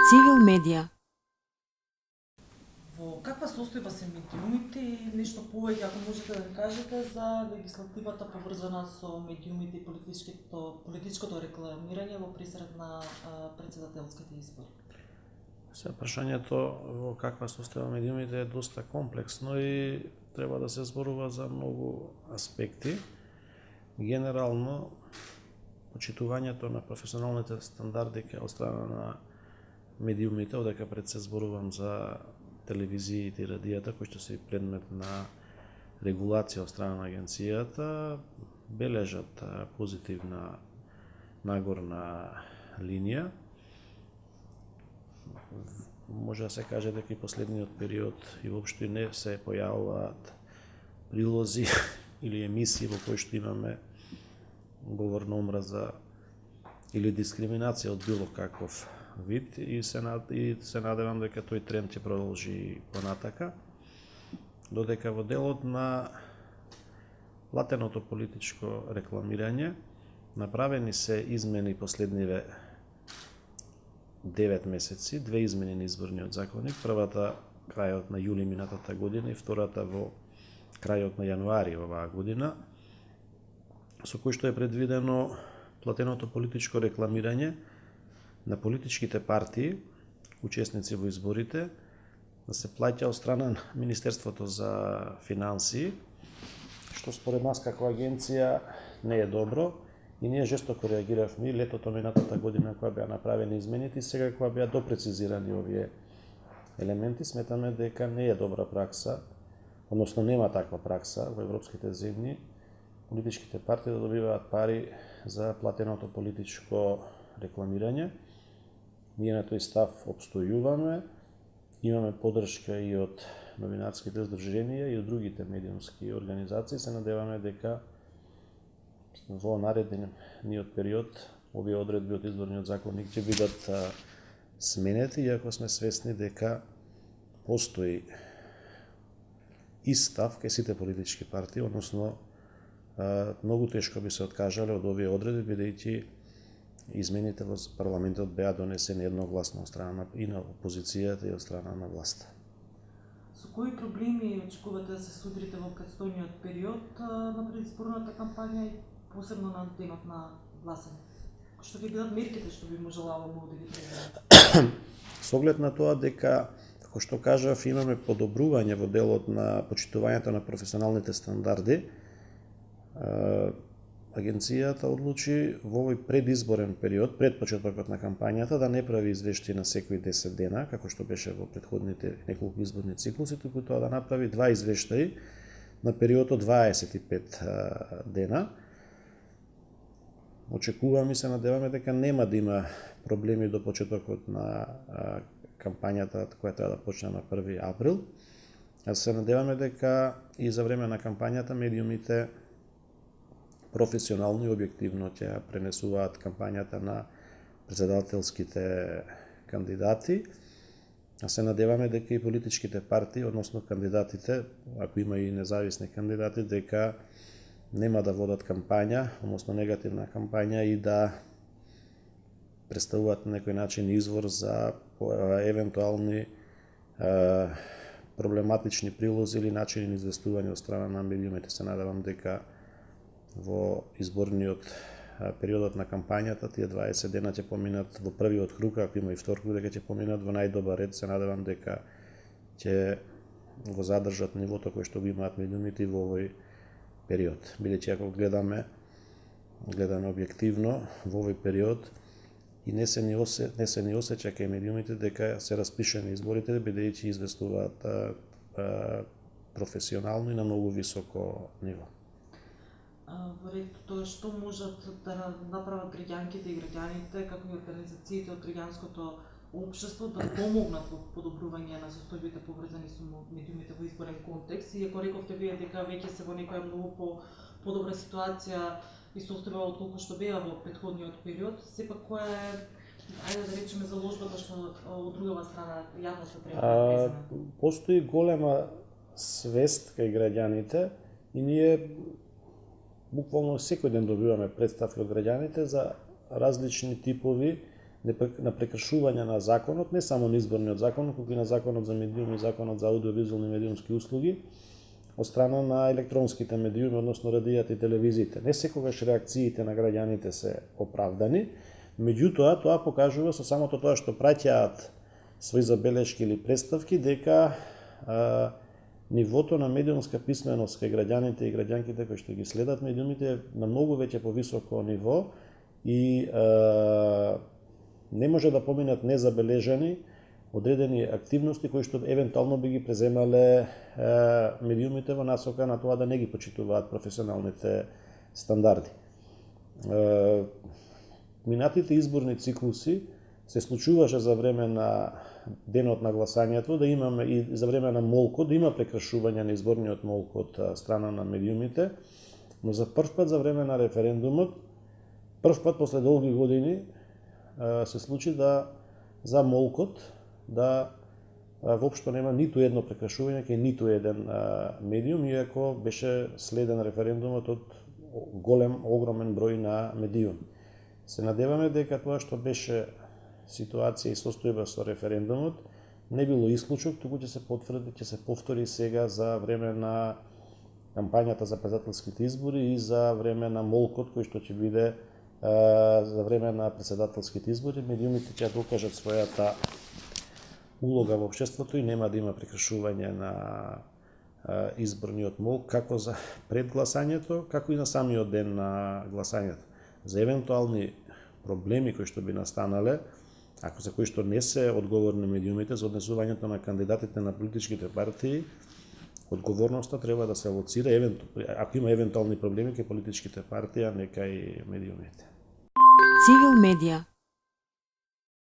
Цивил медија. Во каква состојба се медиумите и нешто повеќе, ако можете да кажете за легислативата поврзана со медиумите и политичкото рекламирање во пресред на претседателските избори? Се прашањето во каква состојба медиумите е доста комплексно и треба да се зборува за многу аспекти. Генерално, почитувањето на професионалните стандарди од страна на медиумите, одека пред се зборувам за телевизиите и радијата, кои што се предмет на регулација од страна на агенцијата, бележат позитивна нагорна линија. Може да се каже дека и последниот период и воопшто не се појавуваат прилози или емисии во кои што имаме говор на омраза или дискриминација од било каков вид и се надевам дека тој тренд ќе продолжи понатака, додека во делот на платеното политичко рекламирање направени се измени последниве 9 месеци, две измени на изборниот законник, првата крајот на јули минатата година и втората во крајот на јануари оваа година, со кој што е предвидено платеното политичко рекламирање на политичките партии, учесници во изборите, да се плаќа од страна на Министерството за финансии, што според нас како агенција не е добро и ние жестоко реагиравме летото минатата година кога беа направени измените и сега кога беа допрецизирани овие елементи. Сметаме дека не е добра пракса, односно нема таква пракса во европските земји, политичките партии да добиваат пари за платеното политичко рекламирање. Ние на тој став обстојуваме, имаме поддршка и од новинарските здруженија и од другите медиумски организации. Се надеваме дека во наредниот период овие одредби од изборниот законник ќе бидат сменети, иако сме свесни дека постои истав кај сите политички партии, односно многу тешко би се откажале од овие одредби, бидејќи измените во парламентот беа донесени едногласно од страна и на опозицијата и од страна на власта. Со кои проблеми очекувате да се судрите во претстојниот период на предизборната кампања и посебно на денот на гласање? Што ќе бидат мерките што би можела да ги предвидите? Со оглед на тоа дека, како што кажав, имаме подобрување во делот на почитувањето на професионалните стандарди, агенцијата одлучи во овој предизборен период, пред почетокот на кампањата, да не прави извештаи на секои 10 дена, како што беше во претходните неколку изборни циклуси, туку тоа да направи 2 извештаи на период од 25 дена. Очекуваме и се надеваме дека нема да има проблеми до почетокот на кампањата која треба да почне на 1 април. Се надеваме дека и за време на кампањата медиумите професионално и објективно ќе пренесуваат кампањата на претседателските кандидати, а се надеваме дека и политичките партии, односно кандидатите, ако има и независни кандидати, дека нема да водат кампања, односно негативна кампања и да представуваат на некој начин извор за евентуални проблематични прилози или начини на известување од страна на медиумите. Се надевам дека во изборниот периодот на кампањата, тие 20 дена ќе поминат во првиот круг, ако има и втор круг, дека ќе поминат во најдобар ред. Се надевам дека ќе го задржат нивото кој што го имаат медиумите и во овој период. Бидејќи ако гледаме објективно во овој период и не се ни осеќа кај медиумите дека се распишени изборите, бидејќи известуваат професионално и на многу високо ниво. Во ред тоа што можат да направат граѓанките и граѓаните, како и организациите од граѓанското општество да помогнат во подобрување на состојбите поврзани со медиумите во изборен контекст, иако рековте вие дека веќе се во некоја многу подобра ситуација и состојба од колку што беа во претходниот период, сепак која е, ајде да речеме, заложбата што од другава страна јавноста треба да преземе? Постои голема свест кај граѓаните и ние буквално секој ден добиваме представки од граѓаните за различни типови на прекршување на законот, не само на изборниот закон, туку и на законот за медиуми и законот за аудиовизуални медиумски услуги, од страна на електронските медиуми, односно радијата и телевизиите. Не секогаш реакциите на граѓаните се оправдани, меѓутоа тоа покажува со самото тоа што праќаат своји забелешки или представки дека нивото на медиумска писменост кај граѓаните и граѓанките кои што ги следат медиумите е на многу веќе повисоко ниво и не може да поминат незабележани одредени активности кои што евентуално би ги преземале медиумите во насока на тоа да не ги почитуваат професионалните стандарди. Минатите изборни циклуси се случуваше за време на денот на гласањето да имаме и за време на молкот да има прекршување на изборниот молк од страна на медиумите, но за прв пат за време на референдумот, прв пат после долги години се случи да за молкот да воопшто нема ниту едно прекршување кај ниту еден медиум, иако беше следен референдумот од огромен број на медиуми. Се надеваме дека тоа што беше ситуација и состојба со референдумот не било исклучок, туку ќе се потврди, ќе се повтори сега за време на кампањата за председателските избори и за време на молкот кој што ќе биде за време на председателските избори. Медиумите ќе докажат својата улога во општеството и нема да има прекршување на изборниот молк како за пред гласањето, како и на самиот ден на гласањето. За евентуални проблеми кои што би настанале, ако за кои што не се одговорни медиумите за однесувањето на кандидатите на политичките партии, одговорноста треба да се алоцира, ако има евентуални проблеми кај политичките партии, а не кај медиумите. Цивил медија